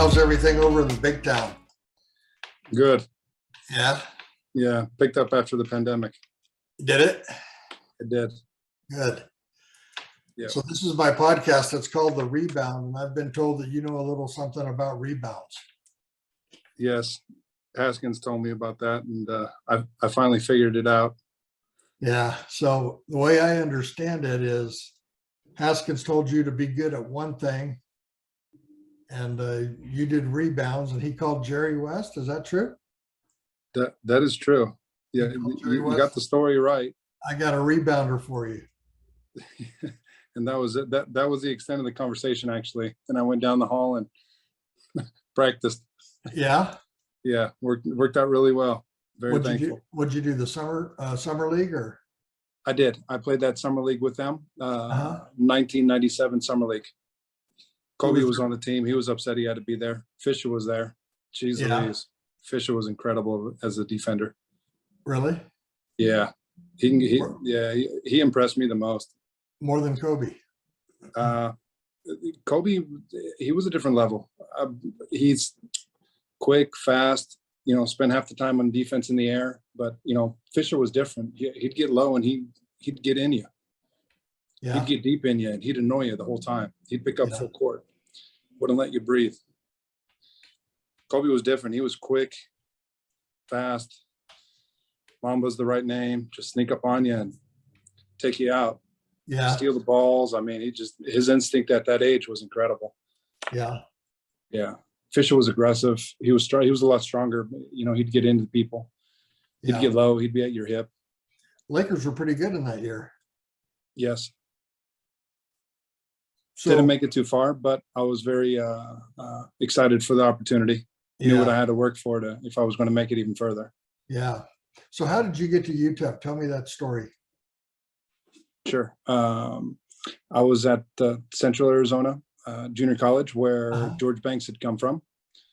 How's everything over in the big town? Good. Yeah. Yeah. Picked up after the pandemic. Did it? It did. Good. Yeah. So this is my podcast. It's called The Rebound, and I've been told that you know a little something about rebounds. Yes. Haskins told me about that, and I finally figured it out. Yeah. So the way I understand it is Haskins told you to be good at one thing, and you did rebounds, and he called Jerry West. Is that true? That is true. Yeah, you got the story right. I got a rebounder for you. And that was it. That was the extent of the conversation, actually. And I went down the hall and practiced. Yeah. Yeah, worked out really well. Very thankful. What'd you do? The summer league or? I did. I played that summer league with them. 1997 summer league. Kobe was on the team. He was upset he had to be there. Fisher was there. Jeez Louise. Fisher was incredible as a defender. Really? Yeah. He impressed me the most. More than Kobe. Kobe, he was a different level. He's quick, fast, spend half the time on defense in the air. But, Fisher was different. He'd get low and he'd get in you. Yeah. He'd get deep in you and he'd annoy you the whole time. He'd pick up full court. Wouldn't let you breathe. Kobe was different. He was quick, fast. Mamba's the right name. Just sneak up on you and take you out. Yeah. Steal the balls. I mean, his instinct at that age was incredible. Yeah. Yeah. Fisher was aggressive. He was strong. He was a lot stronger. He'd get into people. He'd get low. He'd be at your hip. Lakers were pretty good in that year. Yes. So, didn't make it too far, but I was very excited for the opportunity. Knew what I had to work for if I was going to make it even further. Yeah. So how did you get to UTEP? Tell me that story. Sure. I was at Central Arizona Junior College where George Banks had come from.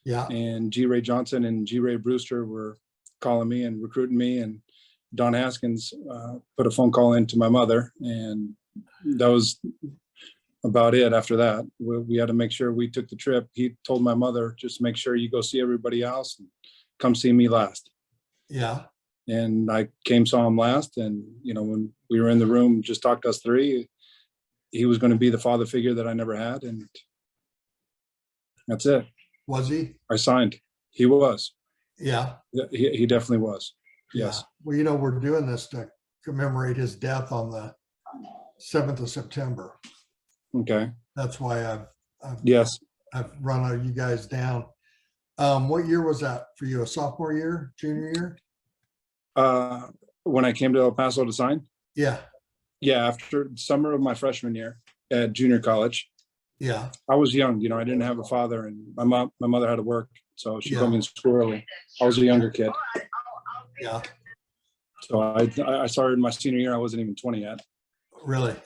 Yeah. And G. Ray Johnson and G. Ray Brewster were calling me and recruiting me. And Don Haskins put a phone call into my mother. And that was about it. After that, we had to make sure we took the trip. He told my mother, just make sure you go see everybody else and come see me last. Yeah. And I saw him last. And, when we were in the room, just talked us three, he was going to be the father figure that I never had. And that's it. Was he? I signed. He was. Yeah. He definitely was. Yes. Yeah. Well, we're doing this to commemorate his death on the 7th of September. Okay. That's why I've run you guys down. What year was that for you? A sophomore year, junior year? When I came to El Paso to sign? Yeah. Yeah, after summer of my freshman year at junior college. Yeah. I was young, I didn't have a father, and my mother had to work, so she put me in school early. I was a younger kid. Yeah. So I started my senior year. I wasn't even 20 yet. Really?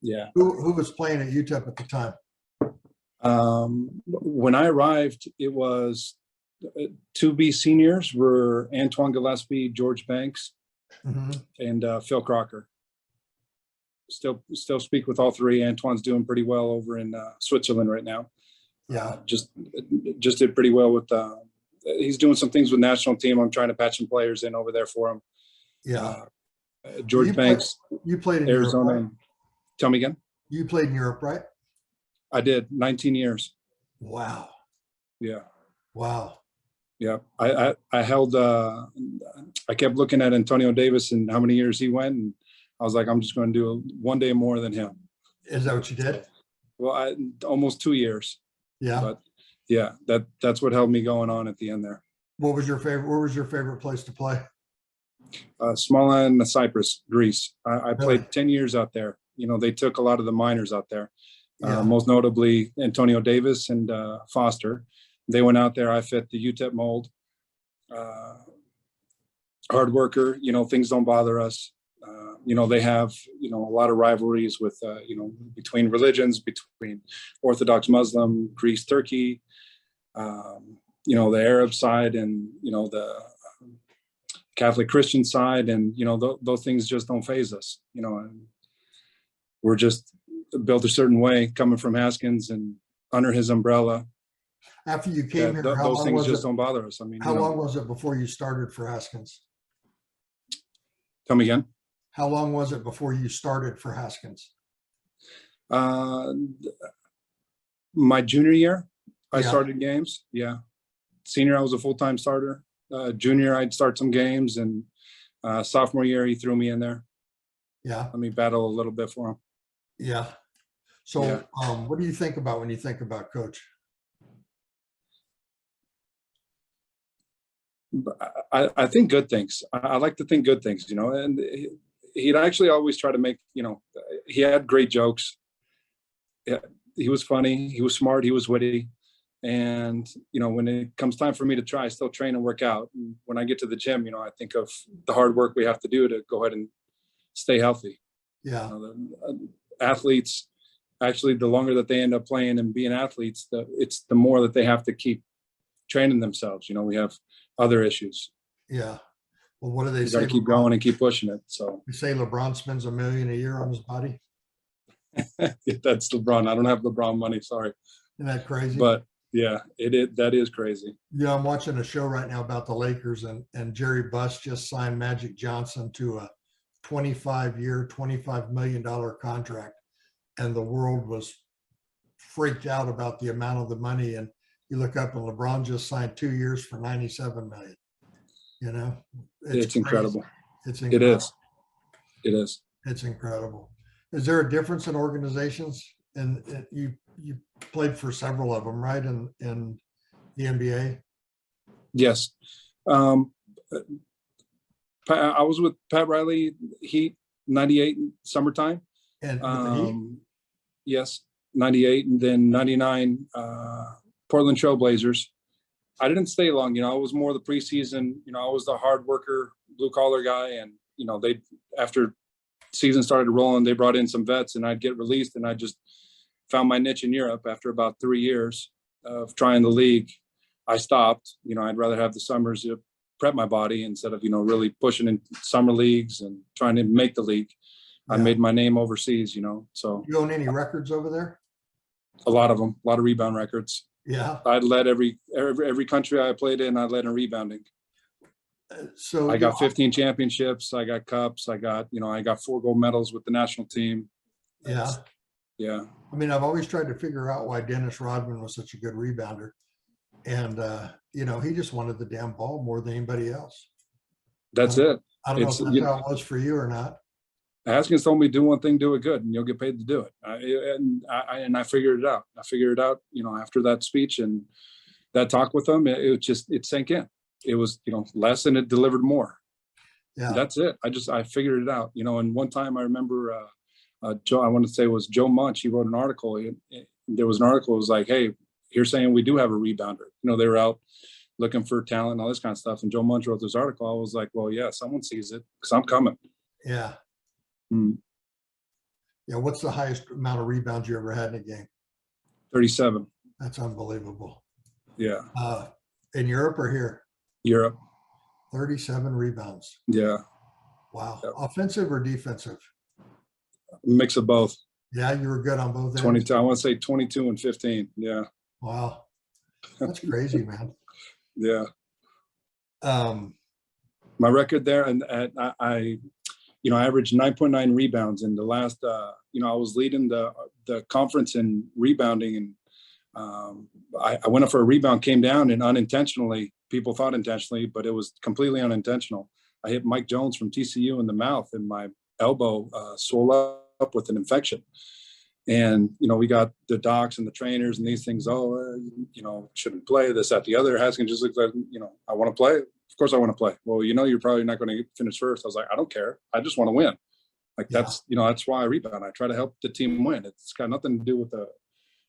Yeah. Who was playing at UTEP at the time? When I arrived, it was 2B seniors were Antoine Gillespie, George Banks, and Phil Crocker. Still speak with all three. Antoine's doing pretty well over in Switzerland right now. Yeah. Just did pretty well with he's doing some things with national team. I'm trying to patch some players in over there for him. Yeah. George Banks. You played in Arizona. Europe, right? Tell me again. You played in Europe, right? I did 19 years. Wow. Yeah. Wow. Yeah. I held, I kept looking at Antonio Davis and how many years he went. And I was like, I'm just going to do one day more than him. Is that what you did? Well, almost 2 years. Yeah. But yeah, that's what held me going on at the end there. Where was your favorite place to play? Smolna, Cyprus, Greece. I played 10 years out there. They took a lot of the minors out there. Most notably Antonio Davis and Foster. They went out there. I fit the UTEP mold. Hard worker, things don't bother us. They have, a lot of rivalries with, between religions, between Orthodox Muslim, Greece, Turkey, the Arab side and, the Catholic Christian side. And, those things just don't faze us, and we're just built a certain way coming from Haskins and under his umbrella. After you came here, how those long things was just it? don't bother us. I mean, How long was it before you started for Haskins? Tell me again. How long was it before you started for Haskins? My junior year, I Yeah. started games. Yeah. Senior, I was a full-time starter. Junior, I'd start some games, and sophomore year, he threw me in there. Yeah. Let me battle a little bit for him. Yeah. So Yeah. what do you think about when you think about Coach? I think good things. I like to think good things, you know, and he'd actually always try to make, you know, he had great jokes. Yeah, he was funny, he was smart, he was witty. And, you know, when it comes time for me to try, I still train and work out. And when I get to the gym, you know, I think of the hard work we have to do to go ahead and stay healthy. Yeah. You know, athletes, actually, the longer that they end up playing and being athletes, it's the more that they have to keep training themselves. You know, we have other issues. Yeah. Well, what do they You say? got to keep going and keep pushing it. So They say LeBron spends $1 million a year on his body. that's LeBron. I don't have LeBron money, sorry. Isn't that crazy? But yeah, that is crazy. Yeah, I'm watching a show right now about the Lakers, and Jerry Buss just signed Magic Johnson to a 25-year, $25 million contract. And the world was freaked out about the amount of the money. And you look up and LeBron just signed 2 years for $97 million. You know, It's incredible. It's incredible. It is. It is. It's incredible. Is there a difference in organizations? And you played for several of them, right? In the NBA. Yes. I was with Pat Riley, Heat, 98 summertime. And with the Heat? Yes, 98, and then 99 Portland Trail Blazers. I didn't stay long, you know. I was more the preseason, you know. I was the hard worker, blue collar guy, and you know, after season started rolling, they brought in some vets, and I'd get released, and I just found my niche in Europe. After about 3 years of trying the league, I stopped. You know, I'd rather have the summers to prep my body instead of, you know, really pushing in summer leagues and trying to make the league. I made my name overseas, you know. So you own any records over there? A lot of them, a lot of rebound records. Yeah. I'd led every country I played in, I led in rebounding. So I got 15 championships. I got cups. I got 4 gold medals with the national team. Yeah. Yeah. I mean, I've always tried to figure out why Dennis Rodman was such a good rebounder. And, you know, he just wanted the damn ball more than anybody else. That's it. I don't know if that's how it was for you or not. Haskins told me, do one thing, do it good, and you'll get paid to do it. I figured it out. I figured it out, you know, after that speech and that talk with him, it sank in. It was, you know, less and it delivered more. Yeah. That's it. I figured it out, you know. And one time I remember, Joe, I want to say it was Joe Munch. He wrote an article. There was an article. It was like, hey, you're saying we do have a rebounder. You know, they were out looking for talent and all this kind of stuff. And Joe Munch wrote this article. I was like, well, yeah, someone sees it because I'm coming. Yeah. Mm. Yeah. What's the highest amount of rebounds you ever had in a game? 37. That's unbelievable. Yeah. In Europe or here? Europe. 37 rebounds. Yeah. Wow. Yep. Offensive or defensive? Mix of both. Yeah, you were good on both ends. 22. I want to say 22 and 15. Yeah. Wow. That's crazy, man. Yeah. My record there, and I averaged 9.9 rebounds in the last. I was leading the conference in rebounding, and I went up for a rebound, came down, and unintentionally, people thought intentionally, but it was completely unintentional. I hit Mike Jones from TCU in the mouth, and my elbow swelled up with an infection. And, you know, we got the docs and the trainers and these things, shouldn't play, this, that, the other. Haskins just looked like, I want to play. Of course I want to play. Well, you're probably not going to finish first. I was like, I don't care. I just want to win. Like, that's why I rebound. I try to help the team win. It's got nothing to do with a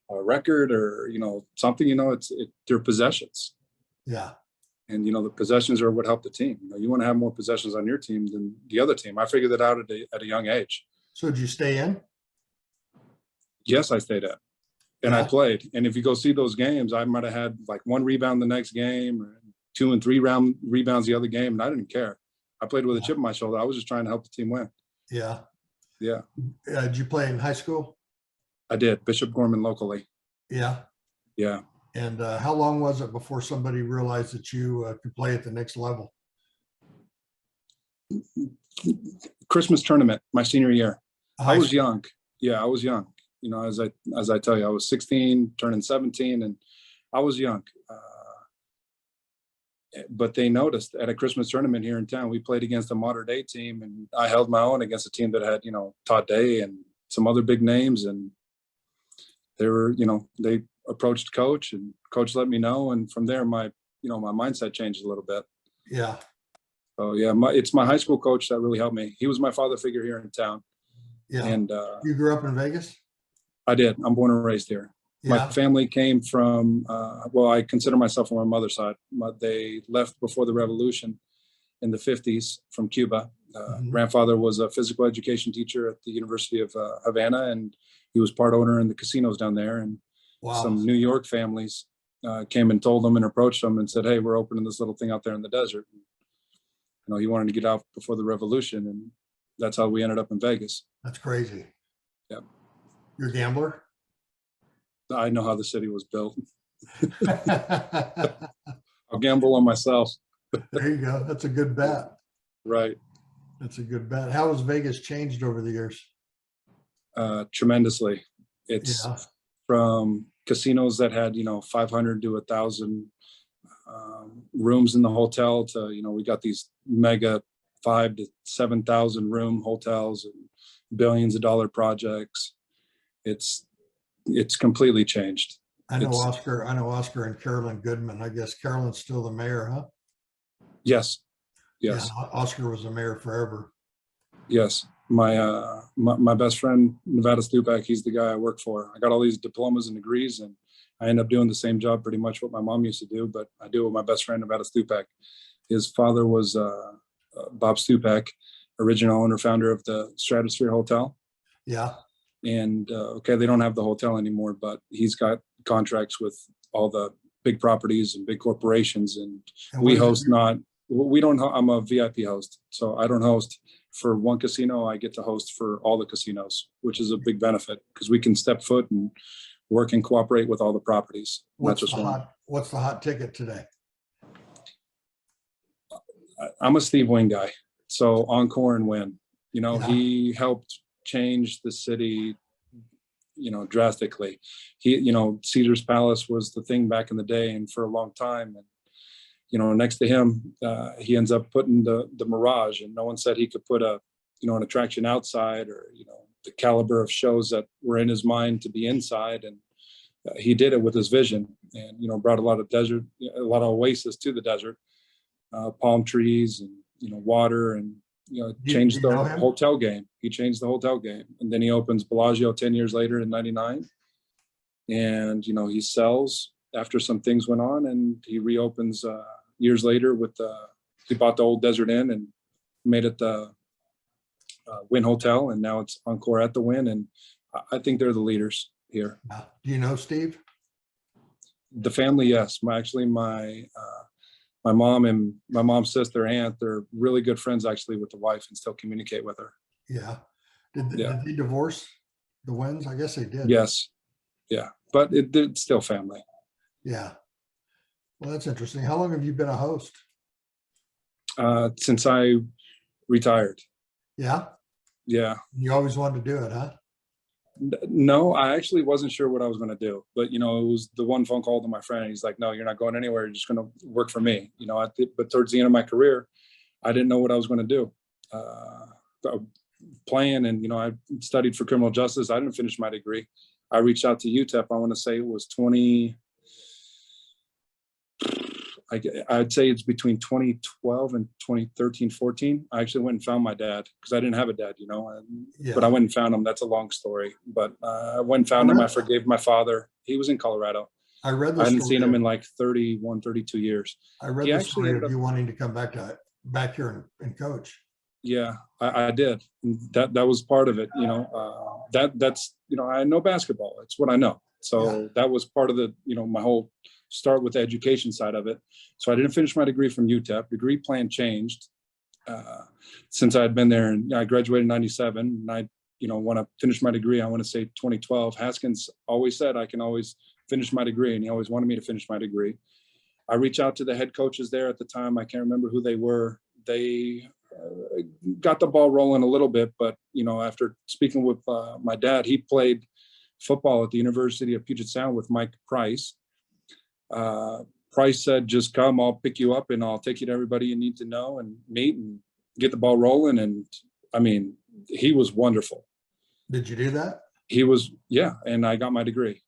record or, something, they're possessions. Yeah. And, the possessions are what help the team. You want to have more possessions on your team than the other team. I figured that out at a young age. So did you stay in? Yes, I stayed in. And I played. And if you go see those games, I might have had like 1 rebound the next game or 2 and 3 rebounds the other game. And I didn't care. I played with a chip on my shoulder. I was just trying to help the team win. Yeah. Yeah. Did you play in high school? I did. Bishop Gorman locally. Yeah. Yeah. And how long was it before somebody realized that you could play at the next level? Christmas tournament, my senior year. High I was school. young. Yeah, I was young. You know, as I tell you, I was 16, turning 17, and I was young. But they noticed at a Christmas tournament here in town, we played against a modern day team, and I held my own against a team that had, you know, Todd Day and some other big names. And they were, you know, they approached coach, and coach let me know. And from there, my mindset changed a little bit. Yeah. So yeah, it's my high school coach that really helped me. He was my father figure here in town. Yeah. And you grew up in Vegas? I did. I'm born and raised here. Yeah. My family came from, well, I consider myself from my mother's side. They left before the revolution in the 50s from Cuba. Grandfather was a physical education teacher at the University of Havana, and he was part owner in the casinos down there. And some New York families came and told them and approached them and said, hey, we're opening this little thing out there in the desert. You know, he wanted to get out before the revolution, and that's how we ended up in Vegas. That's crazy. Yeah. You're a gambler? I know how the city was built. I'll gamble on myself. There you go. That's a good bet. Right. That's a good bet. How has Vegas changed over the years? Tremendously. It's from casinos that had, 500 to 1,000 rooms in the hotel to, we got these mega 5,000 to 7,000 room hotels and billions of dollar projects. It's completely changed. I know Oscar and Carolyn Goodman. I guess Carolyn's still the mayor, huh? Yes. Yeah, Oscar was the mayor forever. Yes. My best friend, Nevada Stupak, he's the guy I work for. I got all these diplomas and degrees, and I end up doing the same job pretty much what my mom used to do, but I do it with my best friend, Nevada Stupak. His father was Bob Stupak, original owner, founder of the Stratosphere Hotel. Yeah. And they don't have the hotel anymore, but he's got contracts with all the big properties and big corporations. And we host I'm a VIP host. So I don't host for one casino. I get to host for all the casinos, which is a big benefit because we can step foot and work and cooperate with all the properties. What's the hot ticket today? I'm a Steve Wynn guy. So Encore and Wynn, he helped change the city, drastically. Caesar's Palace was the thing back in the day and for a long time. And, next to him, he ends up putting the Mirage, and no one said he could put an attraction outside or, the caliber of shows that were in his mind to be inside. And he did it with his vision and, brought a lot of desert, a lot of oasis to the desert, palm trees and, water and, changed the hotel game. He changed the hotel game. And then he opens Bellagio 10 years later in 99. And, he sells after some things went on, and he reopens years later with he bought the old Desert Inn and made it the Wynn Hotel. And now it's Encore at the Wynn. And I think they're the leaders here. Do you know Steve? The family, yes. My mom and my mom's sister, aunt, they're really good friends actually with the wife and still communicate with her. Yeah. Did they divorce the Wynns? I guess they did. Yes. Yeah. But it's still family. Yeah. Well, that's interesting. How long have you been a host? Since I retired. Yeah. Yeah. You always wanted to do it, huh? No, I actually wasn't sure what I was going to do, but it was the one phone call to my friend. He's like, "No, you're not going anywhere. You're just going to work for me." But towards the end of my career, I didn't know what I was going to do. Playing, and I studied for criminal justice. I didn't finish my degree. I reached out to UTEP. I want to say it was I'd say it's between 2012 and 2013, 14. I actually went and found my dad because I didn't have a dad, but I went and found him. That's a long story, but I went and found him. I forgave my father. He was in Colorado. I hadn't seen him in like 31, 32 years. I read the story of you wanting to come back here and coach. Yeah, I did. That was part of it. That's I know basketball. It's what I know. So that was part of the, my whole start with the education side of it. So I didn't finish my degree from UTEP. Degree plan changed since I had been there, and I graduated in 97. And I, want to finish my degree. I want to say 2012. Haskins always said I can always finish my degree, and he always wanted me to finish my degree. I reached out to the head coaches there at the time. I can't remember who they were. They got the ball rolling a little bit, but, you know, after speaking with my dad, he played football at the University of Puget Sound with Mike Price. Price said, just come, I'll pick you up and I'll take you to everybody you need to know and meet and get the ball rolling. And I mean, he was wonderful. Did you do that? He was, yeah. And I got my degree.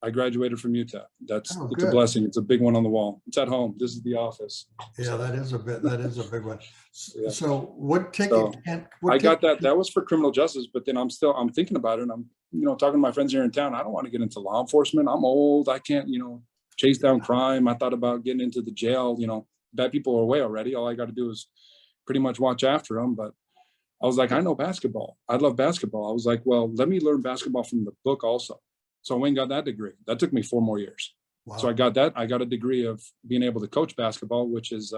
I graduated from Utah. It's a blessing. It's a big one on the wall. It's at home. This is the office. Yeah, that is a big one. Yeah. So what ticket? I got that. That was for criminal justice, but then I'm thinking about it. And I'm, you know, talking to my friends here in town. I don't want to get into law enforcement. I'm old. I can't, you know, chase down crime. I thought about getting into the jail. You know, bad people are away already. All I got to do is pretty much watch after them. But I was like, I know basketball. I love basketball. I was like, well, let me learn basketball from the book also. So I went and got that degree. That took me 4 more years. Wow. So I got that. I got a degree of being able to coach basketball, which is,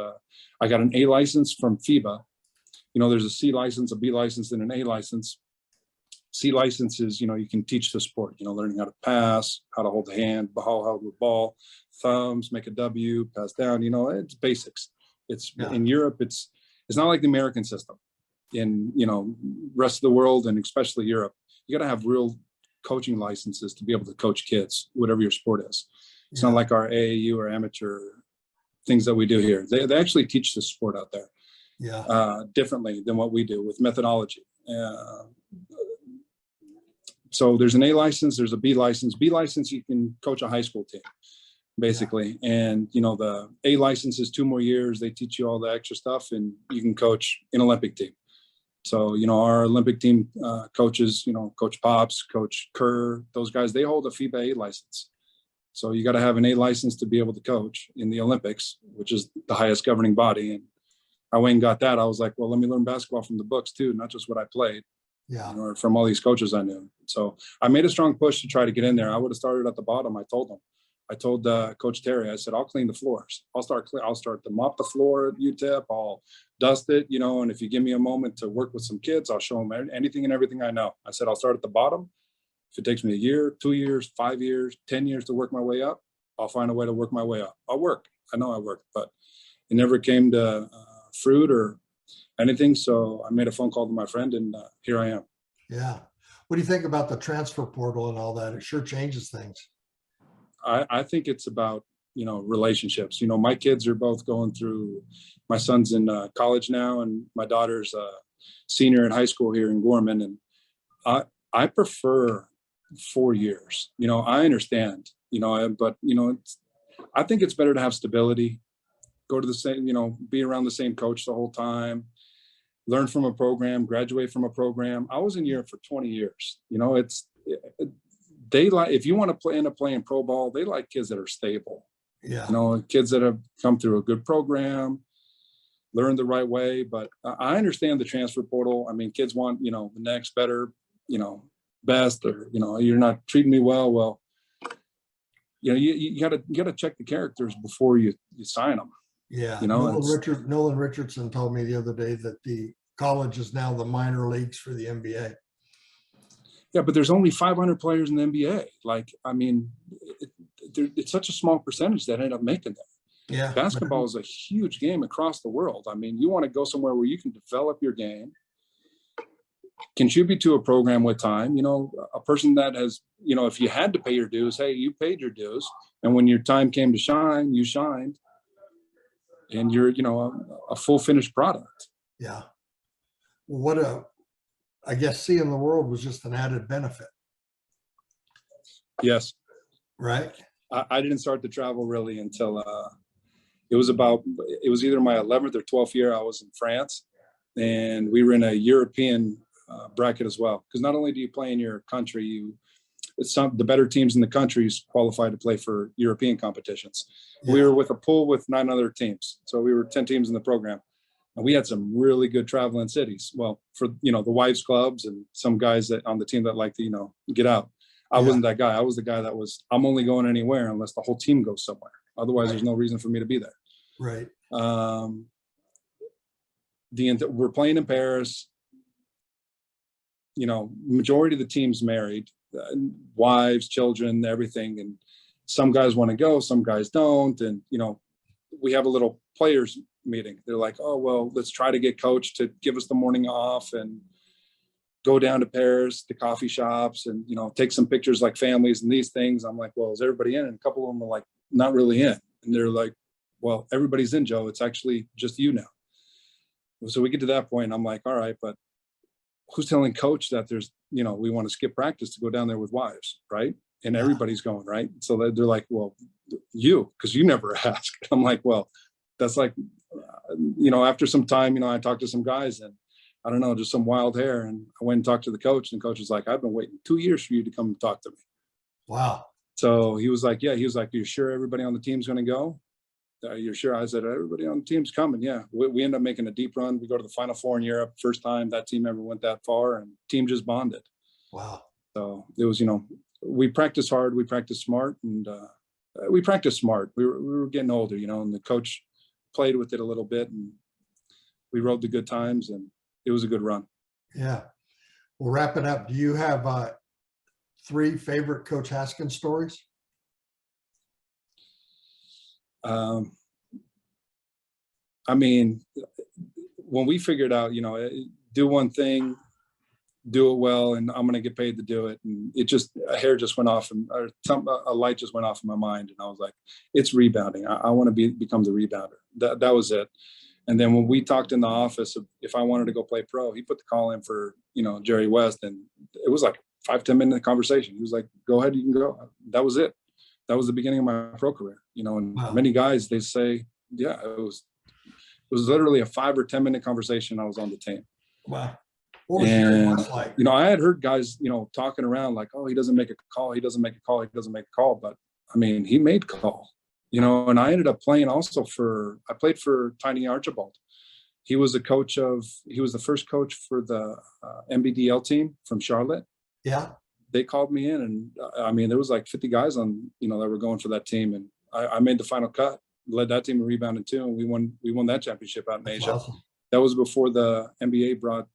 I got an A license from FIBA. You know, there's a C license, a B license, and an A license. C license is, you know, you can teach the sport, you know, learning how to pass, how to hold the hand, how to hold the ball, thumbs, make a W, pass down, you know, it's basics. It's in Europe, it's not like the American system. In, you know, rest of the world, and especially Europe, you got to have real coaching licenses to be able to coach kids, whatever your sport is. It's not like our AAU or amateur things that we do here. They actually teach the sport out there differently than what we do with methodology. So there's an A license, there's a B license. B license, you can coach a high school team, basically. And, you know, the A license is 2 more years. They teach you all the extra stuff, and you can coach an Olympic team. So, you know, our Olympic team coaches, you know, Coach Pops, Coach Kerr, those guys, they hold a FIBA A license. So you got to have an A license to be able to coach in the Olympics, which is the highest governing body. And I went and got that. I was like, well, let me learn basketball from the books too, not just what I played. Yeah. You know, from all these coaches I knew. So I made a strong push to try to get in there. I would have started at the bottom. I told Coach Terry, I said, I'll clean the floors. I'll start to mop the floor at UTEP. I'll dust it, you know, and if you give me a moment to work with some kids, I'll show them anything and everything I know. I said, I'll start at the bottom. If it takes me 1 year, 2 years, 5 years, 10 years to work my way up, I'll find a way to work my way up. I'll work. I know I worked, but it never came to fruit or anything. So I made a phone call to my friend, and here I am. Yeah. What do you think about the transfer portal and all that? It sure changes things. I think it's about, you know, relationships. You know, my kids are both going through, my son's in college now, and my daughter's a senior in high school here in Gorman. And I prefer 4 years. You know, I understand, you know, but, you know, I think it's better to have stability, go to the same, you know, be around the same coach the whole time, learn from a program, graduate from a program. I was in Europe for 20 years. You know, they like, if you want to end up playing pro ball, they like kids that are stable. Yeah. You know, kids that have come through a good program, learned the right way. But I understand the transfer portal. I mean, kids want, you know, the next better, you know, best, or, you know, you're not treating me well. Well, you know, you gotta check the characters before you sign them. Yeah. You know, Nolan Richardson told me the other day that the college is now the minor leagues for the NBA. Yeah, but there's only 500 players in the NBA. Like, I mean, it's such a small percentage that end up making that. Yeah. Basketball is a huge game across the world. I mean, you want to go somewhere where you can develop your game, contribute to a program with time. You know, a person that has, you know, if you had to pay your dues, hey, you paid your dues. And when your time came to shine, you shined. And you're, you know, a full finished product. Yeah. I guess seeing the world was just an added benefit. Yes. Right. I didn't start to travel really until it was either my 11th or 12th year. I was in France, and we were in a European bracket as well. Because not only do you play in your country, the better teams in the countries qualify to play for European competitions. Yeah. We were with a pool with 9 other teams. So we were 10 teams in the program. And we had some really good traveling cities. Well, for, you know, the wives clubs and some guys that on the team that like to, you know, get out. I wasn't that guy. I was the guy that was, I'm only going anywhere unless the whole team goes somewhere. Otherwise, there's no reason for me to be there. Right. We're playing in Paris. You know, majority of the team's married. wives, children, everything. And some guys want to go, some guys don't. And, we have a little players meeting. They're like, oh, well, let's try to get coach to give us the morning off and go down to Paris, to coffee shops, and, take some pictures like families and these things. I'm like, well, is everybody in? And a couple of them are like, not really in. And they're like, well, everybody's in, Joe. It's actually just you now. So we get to that point, and I'm like, all right, but who's telling coach that there's, we want to skip practice to go down there with wives, right? And everybody's going, right? So they're like, well, you, because you never asked. I'm like, well, that's like, after some time, I talked to some guys, and I don't know, just some wild hair. And I went and talked to the coach, and the coach was like, I've been waiting 2 years for you to come and talk to me. Wow. So he was like, yeah, he was like, you sure everybody on the team's going to go? You're sure? I said, everybody on the team's coming. Yeah. We end up making a deep run. We go to the Final Four in Europe. First time that team ever went that far, and team just bonded. Wow. So it was, we practiced hard, we practiced smart, and we practiced smart. We were getting older, and the coach played with it a little bit, and we rode the good times, and it was a good run. Yeah. We'll wrap it up. Do you have 3 favorite Coach Haskins stories? I mean, when we figured out, do one thing, do it well, and I'm going to get paid to do it. And it just, a hair just went off, and a light just went off in my mind. And I was like, it's rebounding. I want to become the rebounder. That was it. And then when we talked in the office, if I wanted to go play pro, he put the call in for, Jerry West. And it was like 5-10 minute conversation. He was like, go ahead, you can go. That was it. That was the beginning of my pro career, and wow. Many guys, they say, yeah, it was literally a 5 or 10 minute conversation. I was on the team. Wow. What was Jerry West like? I had heard guys, talking around like, oh, he doesn't make a call. He doesn't make a call. He doesn't make a call. But I mean, he made call, and I ended up playing also I played for Tiny Archibald. He was the first coach for the MBDL team from Charlotte. Yeah. They called me in, and I mean, there was like 50 guys on, that were going for that team. And I made the final cut, led that team in rebounding too. And we won that championship out in Asia. Awesome. That was before the NBA brought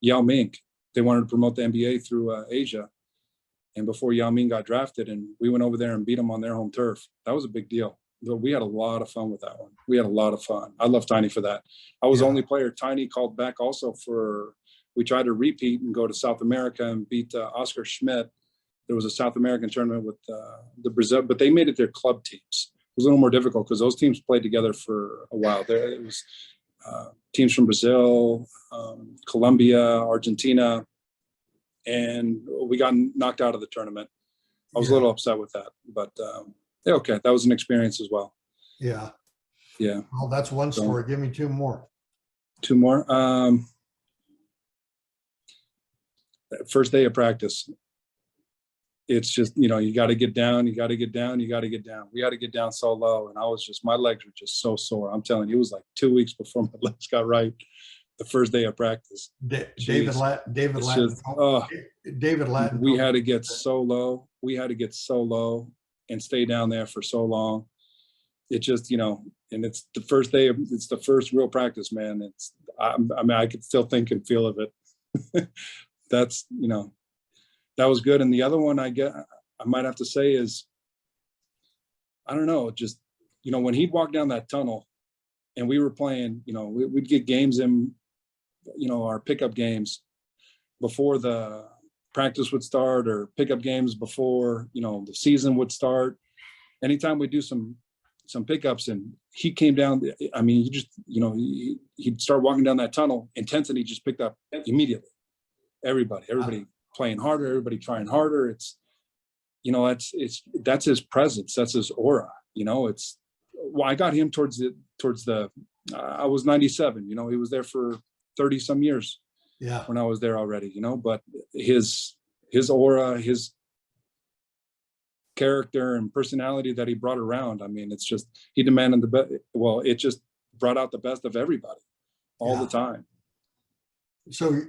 Yao Ming. They wanted to promote the NBA through Asia. And before Yao Ming got drafted, and we went over there and beat them on their home turf. That was a big deal. We had a lot of fun with that one. We had a lot of fun. I love Tiny for that. I was the only player Tiny called back also we tried to repeat and go to South America and beat Oscar Schmidt. There was a South American tournament with the Brazil, but they made it their club teams. It was a little more difficult because those teams played together for a while. It was teams from Brazil, Colombia, Argentina, and we got knocked out of the tournament. I was a little upset with that, but okay, that was an experience as well. Yeah. Yeah. Well, that's one story. Give me 2 more. 2 more. First day of practice. It's just, you got to get down. We had to get down so low. And my legs were just so sore. I'm telling you, it was like 2 weeks before my legs got right. The first day of practice. David Latin. We had to get so low. And stay down there for so long. It just, and it's the first day it's the first real practice, man. I could still think and feel of it. That's, that was good. And the other one I might have to say is, I don't know, just, when he'd walk down that tunnel and we were playing, we'd get games in, our pickup games before the practice would start, or pickup games before, the season would start. Anytime we do some pickups and he came down, I mean, he just, he'd start walking down that tunnel, intensity just picked up immediately. Everybody playing harder, everybody trying harder. It's, that's his presence. That's his aura. I got him towards the, I was 97, he was there for 30 some years. Yeah. When I was there already, but his aura, his character and personality that he brought around. I mean, it's just, he demanded the best. Well, it just brought out the best of everybody all the time. So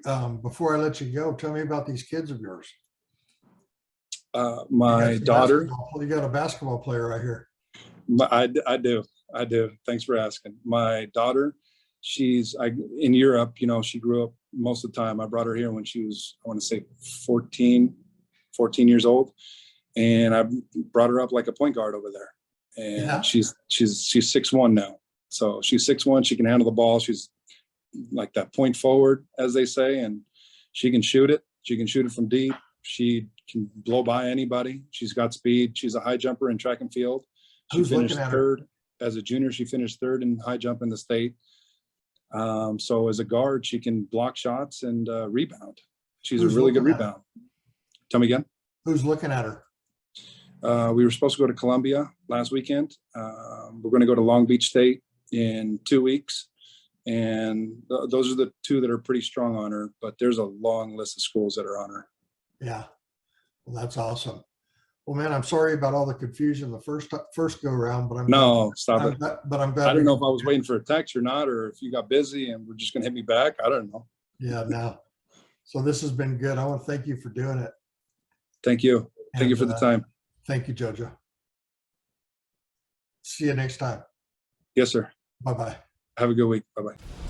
before I let you go, tell me about these kids of yours. My daughter. You got a basketball player right here. I do. Thanks for asking. My daughter, she's in Europe. She grew up most of the time. I brought her here when she was, I want to say 14, 14 years old, and I brought her up like a point guard over there. And Yeah. she's 6'1" now. So she's 6'1". She can handle the ball. She's like that point forward, as they say, and she can shoot it. She can shoot it from deep. She can blow by anybody. She's got speed. She's a high jumper in track and field. She Who's finished looking at her? third as a junior. She finished third in high jump in the state. So as a guard, she can block shots and rebound. She's Who's a really good looking at her? rebound. Tell me again. Who's looking at her? We were supposed to go to Columbia last weekend. We're going to go to Long Beach State in 2 weeks. And those are the two that are pretty strong on her, but there's a long list of schools that are on her. Yeah. Well, that's awesome. Well, man, I'm sorry about all the confusion the first go around, but Stop it. But I'm glad. I don't know if I was waiting for a text or not, or if you got busy and we're just going to hit me back. I don't know. Yeah, no. So this has been good. I want to thank you for doing it. Thank you. Thank you for the time. Thank you, JoJo. See you next time. Yes, sir. Bye-bye. Have a good week. Bye-bye.